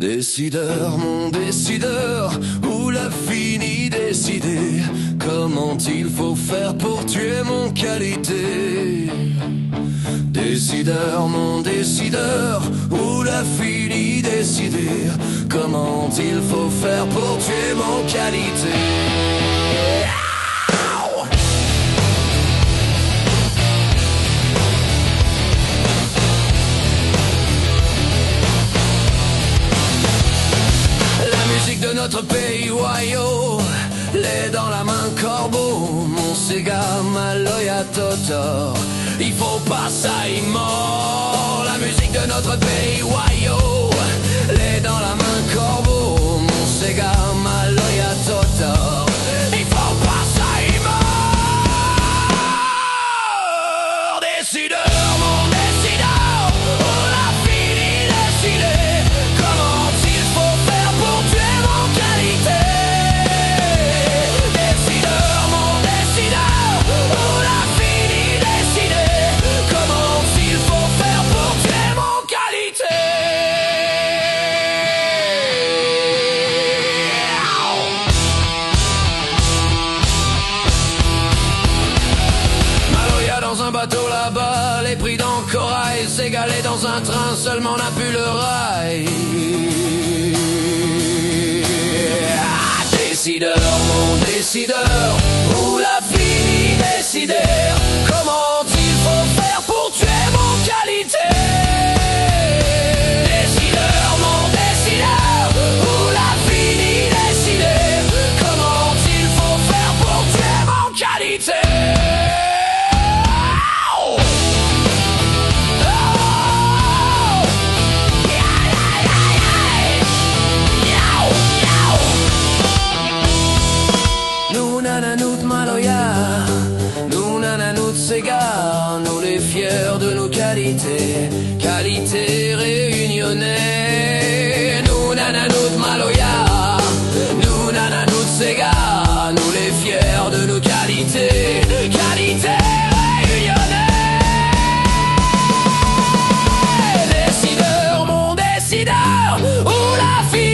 Décideur, mon décideur, où l'a fini décider comment il faut faire pour tuer mon qualité. Décideur, mon décideur, où l'a fini décider comment il faut faire pour tuer mon qualité. De notre pays, Wayo, lait dans la main, corbeau, mon Sega, Maloya, Totor. Il faut pas ça, il mord. La musique de notre pays, Wayo, lait dans la main, corbeau, mon Sega, Maloya, Totor. Il faut pas ça, il mord. Décideur, mon décideur, on a fini décider comment il faut faire pour tuer mon qualité. Décideur, mon décideur, on a fini décider comment il faut faire pour tuer mon qualité. Maloya dans un bateau là-bas, les prix dans le corail, s'égaler dans un train, seulement n'a plus le rail. Décideur, mon décideur, où la fini décider comment il faut faire pour tuer mon qualité. Décideur, mon décideur, où la fini décider comment il faut faire pour tuer mon qualité. Nous nananout Maloya, nous nananout Sega, nous les fiers de nos qualités, qualités réunionnais. Nous nananout Maloya, nous nananout Sega, nous les fiers de nos qualités, qualités réunionnais. Décideur, mon décideur, où la fille